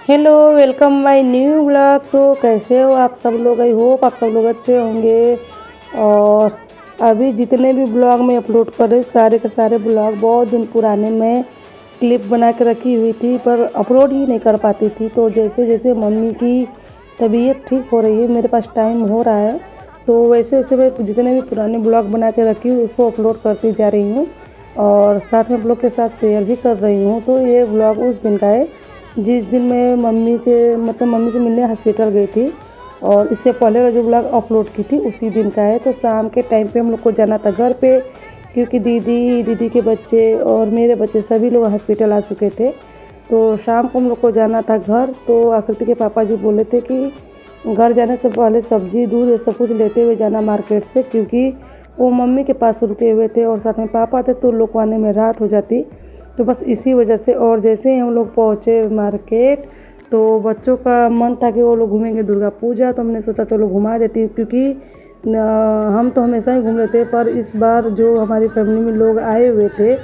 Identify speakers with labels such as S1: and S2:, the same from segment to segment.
S1: Hello, welcome my new blog. तो कैसे हो आप सब लोग? आई होप आप सब लोग अच्छे होंगे। और अभी जितने भी ब्लॉग मैं अपलोड कर रही सारे के सारे ब्लॉग बहुत दिन पुराने मैं क्लिप बना के रखी हुई थी, पर अपलोड ही नहीं कर पाती थी। तो जैसे जैसे मम्मी की तबीयत ठीक हो रही है, मेरे पास टाइम हो रहा है, तो वैसे वैसे मैं जितने भी पुराने ब्लॉग बना के रखी हूँ उसको अपलोड करती जा रही हूँ और साथ में आप लोग के साथ शेयर भी कर रही हूँ। तो ये ब्लॉग उस दिन का है जिस दिन मैं मम्मी से मिलने हॉस्पिटल गई थी, और इससे पहले का जो ब्लॉग अपलोड की थी उसी दिन का है। तो शाम के टाइम पे हम लोग को जाना था घर पे, क्योंकि दीदी के बच्चे और मेरे बच्चे सभी लोग हॉस्पिटल आ चुके थे। तो शाम को हम लोग को जाना था घर। तो आकृति के पापा जी बोले थे कि घर जाने से पहले सब्जी दूध ये सब कुछ लेते हुए जाना मार्केट से, क्योंकि वो मम्मी के पास रुके हुए थे और साथ में पापा थे, तो लोग को आने में रात हो जाती। तो बस इसी वजह से। और जैसे ही हम लोग पहुँचे मार्केट, तो बच्चों का मन था कि वो लोग घूमेंगे दुर्गा पूजा। तो हमने सोचा चलो घुमा देती हूँ, क्योंकि हम तो हमेशा ही घूम रहे थे, पर इस बार जो हमारी फैमिली में लोग आए हुए थे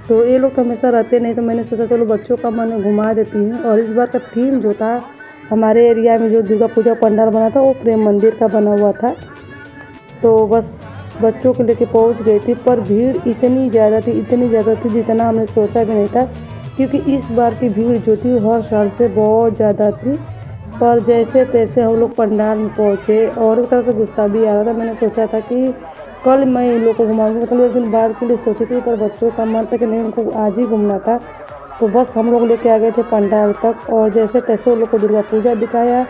S1: तो ये लोग तो हमेशा रहते नहीं, तो मैंने सोचा चलो बच्चों का मन घुमा देती हूँ। और इस बार का थीम जो था, हमारे एरिया में जो दुर्गा पूजा पंडाल बना था वो प्रेम मंदिर का बना हुआ था। तो बस बच्चों को लेके पहुंच गई थी, पर भीड़ इतनी ज़्यादा थी जितना हमने सोचा भी नहीं था, क्योंकि इस बार की भीड़ जो थी हर साल से बहुत ज़्यादा थी। पर जैसे तैसे हम लोग पंडाल में पहुँचे, और एक तरह से गुस्सा भी आ रहा था। मैंने सोचा था कि कल मैं इन लोग को घुमाऊँगी, मतलब एक दिन बाद के लिए सोची थी, पर बच्चों का मन था कि नहीं उनको आज ही घूमना था। तो बस हम लोग लेके आ गए थे पंडाल तक, और जैसे तैसे उन लोग को दुर्गा पूजा दिखाया।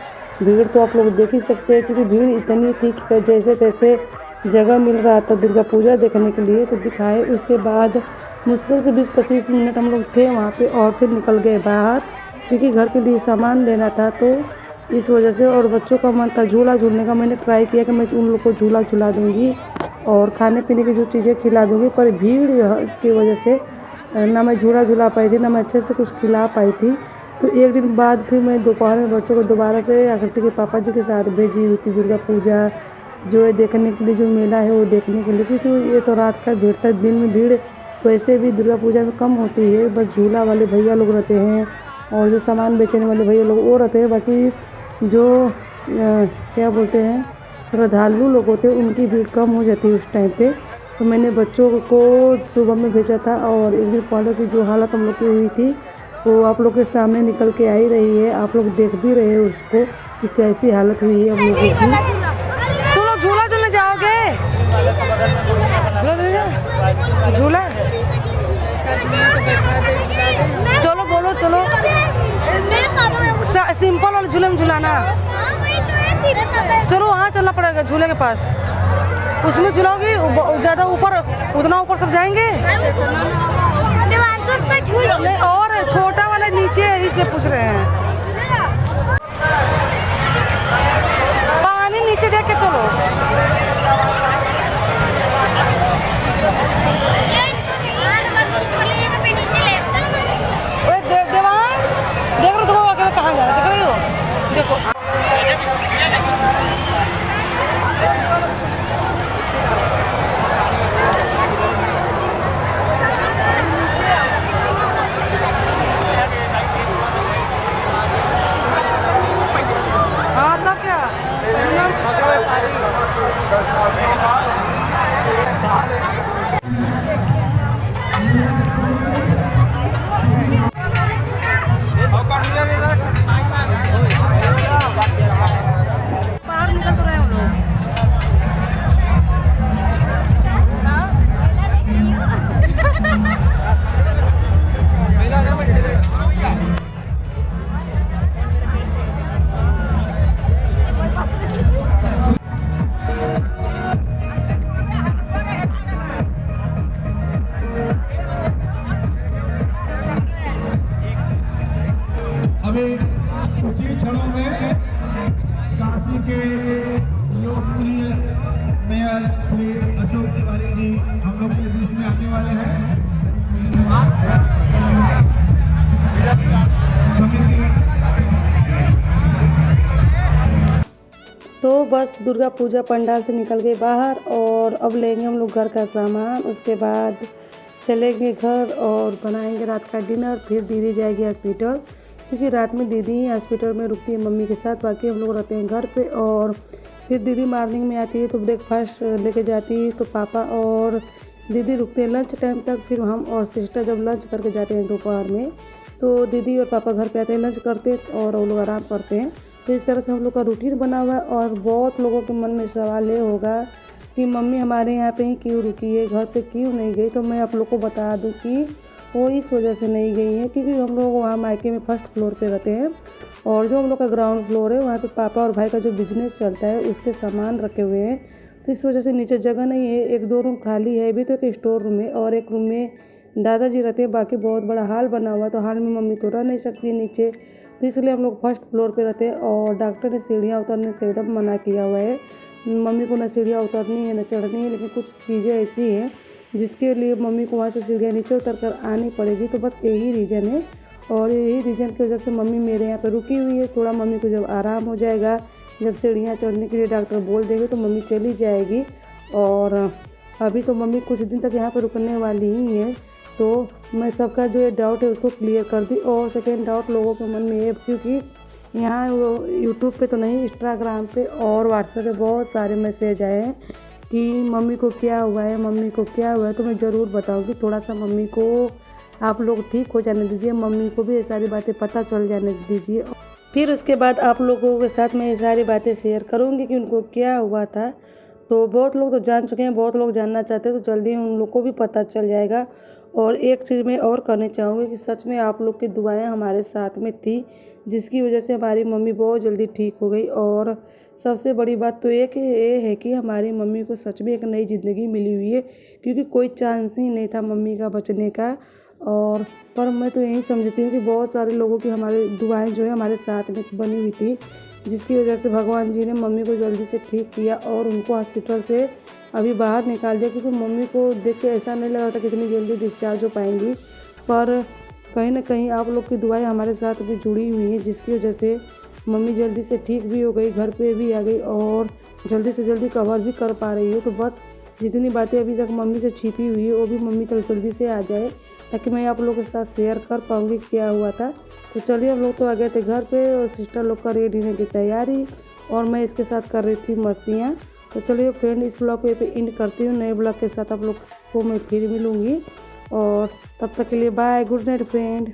S1: भीड़ तो आप लोग देख ही सकते हैं, क्योंकि भीड़ इतनी थी कि जैसे तैसे जगह मिल रहा था दुर्गा पूजा देखने के लिए, तो दिखाए। उसके बाद मुश्किल से 20-25 मिनट हम लोग थे वहाँ पे, और फिर निकल गए बाहर, क्योंकि घर के लिए सामान लेना था। तो इस वजह से, और बच्चों का मन था झूला झूलने का। मैंने ट्राई किया कि मैं उन लोग को झूला झूला दूँगी और खाने पीने की जो चीज़ें खिला दूँगी, पर भीड़ की वजह से ना मैं झूला झूला पाई थी, ना मैं अच्छे से कुछ खिला पाई थी। तो एक दिन बाद फिर मैं दोपहर में बच्चों को दोबारा से आकृति के पापा जी के साथ भेजी हुई थी दुर्गा पूजा जो है देखने के लिए, जो मेला है वो देखने के लिए, क्योंकि ये तो रात का भीड़ था। दिन में भीड़ वैसे भी दुर्गा पूजा में कम होती है, बस झूला वाले भैया लोग रहते हैं और जो सामान बेचने वाले भैया लोग वो रहते हैं। बाकी जो क्या बोलते हैं श्रद्धालु लोग होते हैं उनकी भीड़ कम हो जाती है उस टाइम पे। तो मैंने बच्चों को सुबह में भेजा था, और एक दिन पहले की जो हालत हम लोग की हुई थी वो आप लोग के सामने निकल के आ ही रही है। आप लोग देख भी रहे हैं उसको कि कैसी हालत हुई है हम लोगों की। तुम लोग झूला झूलने जाओगे? झूला चलो बोलो, चलो सिंपल वाले झूले में झूलाना। चलो वहाँ चलना पड़ेगा झूले के पास, उसमें झूलाओगी ज़्यादा ऊपर, उतना ऊपर सब जाएंगे। और छोटा वाला नीचे है इसलिए पूछ रहे हैं। पानी नीचे देख के चलो। देवांश देख रहे हो अकेले कहाँ जा रहे, देख रही हो? देखो
S2: अभी कुछ ही क्षणों में काशी के लोकप्रिय मेयर श्री अशोक तिवारी जी हम लोग के बीच में आने वाले हैं।
S1: तो बस दुर्गा पूजा पंडाल से निकल गए बाहर, और अब लेंगे हम लोग घर का सामान। उसके बाद चलेंगे घर और बनाएंगे रात का डिनर। फिर दीदी जाएगी हॉस्पिटल, क्योंकि रात में दीदी हॉस्पिटल में रुकती है मम्मी के साथ, बाकी हम लोग रहते हैं घर पे। और फिर दीदी मॉर्निंग में आती है तो ब्रेकफास्ट लेके जाती है, तो पापा और दीदी रुकते हैं लंच टाइम तक। फिर हम और सिस्टर जब लंच करके जाते हैं दोपहर में, तो दीदी और पापा घर पे आते हैं, लंच करते हैं और वो लोग आराम करते हैं। तो इस तरह से हम लोग का रूटीन बना हुआ है। और बहुत लोगों के मन में सवाल ये होगा कि मम्मी हमारे यहाँ पे ही क्यों रुकी है, घर पे क्यों नहीं गई। तो मैं आप लोग को बता दूँ कि वो इस वजह से नहीं गई है क्योंकि हम लोग वहाँ मायके में फर्स्ट फ्लोर पे रहते हैं, और जो हम लोग का ग्राउंड फ्लोर है वहाँ पे पापा और भाई का जो बिजनेस चलता है उसके सामान रखे हुए हैं। तो इस वजह से नीचे जगह नहीं है। एक दो रूम खाली है अभी, तो एक स्टोर रूम है और एक रूम में दादाजी रहते हैं। बाकी बहुत बड़ा हॉल बना हुआ है, तो हॉल में मम्मी तो रह नहीं सकती नीचे, तो इसलिए हम लोग फर्स्ट फ्लोर पे रहते हैं। और डॉक्टर ने सीढ़ियाँ उतरने से एकदम मना किया हुआ है। मम्मी को ना सीढ़ियाँ उतरनी है ना चढ़नी है, लेकिन कुछ चीज़ें ऐसी हैं जिसके लिए मम्मी को वहाँ से सीढ़ियाँ नीचे उतर कर आनी पड़ेगी। तो बस यही रीज़न है, और यही रीज़न की वजह से मम्मी मेरे यहाँ पे रुकी हुई है। थोड़ा मम्मी को जब आराम हो जाएगा, जब सीढ़ियाँ चढ़ने के लिए डॉक्टर बोल देंगे, तो मम्मी चली जाएगी। और अभी तो मम्मी कुछ दिन तक यहाँ पर रुकने वाली ही है। तो मैं सबका जो ये डाउट है उसको क्लियर कर दी। और सेकेंड डाउट लोगों के मन में है, क्योंकि यहाँ वो यूट्यूब पे तो नहीं, इंस्टाग्राम पे और व्हाट्सएप पे बहुत सारे मैसेज आए हैं कि मम्मी को क्या हुआ है, मम्मी को क्या हुआ है। तो मैं ज़रूर बताऊँगी, थोड़ा सा मम्मी को आप लोग ठीक हो जाने दीजिए, मम्मी को भी ये सारी बातें पता चल जाने दीजिए। फिर उसके बाद आप लोगों के साथ मैं ये सारी बातें शेयर करूँगी कि उनको क्या हुआ था। तो बहुत लोग तो जान चुके हैं, बहुत लोग जानना चाहते हैं, तो जल्दी उन लोग को भी पता चल जाएगा। और एक चीज़ मैं और कहना चाहूँगी कि सच में आप लोग की दुआएं हमारे साथ में थी, जिसकी वजह से हमारी मम्मी बहुत जल्दी ठीक हो गई। और सबसे बड़ी बात तो ये है कि हमारी मम्मी को सच में एक नई ज़िंदगी मिली हुई है, क्योंकि कोई चांस ही नहीं था मम्मी का बचने का। और पर मैं तो यही समझती हूँ कि बहुत सारे लोगों की हमारी दुआएं जो है हमारे साथ में बनी हुई थी, जिसकी वजह से भगवान जी ने मम्मी को जल्दी से ठीक किया और उनको हॉस्पिटल से अभी बाहर निकाल दिया। क्योंकि मम्मी को देख के ऐसा नहीं लग रहा था कि इतनी जल्दी डिस्चार्ज हो पाएंगी, पर कहीं ना कहीं आप लोग की दुआएं हमारे साथ भी जुड़ी हुई हैं, जिसकी वजह से मम्मी जल्दी से ठीक भी हो गई, घर पे भी आ गई और जल्दी से जल्दी कवर भी कर पा रही है। तो बस जितनी बातें अभी तक मम्मी से छिपी हुई है वो भी मम्मी तक जल्दी से आ जाए, ताकि मैं आप लोगों के साथ शेयर कर पाऊँगी क्या हुआ था। तो चलिए हम लोग तो आ गए थे घर पे, और सिस्टर लोग कर रही डिनर की तैयारी और मैं इसके साथ कर रही थी मस्तियाँ। तो चलिए फ्रेंड, इस ब्लॉग पे एंड करती हूँ। नए ब्लॉग के साथ आप लोग को मैं फिर मिलूँगी, और तब तक के लिए बाय, गुड नाइट फ्रेंड।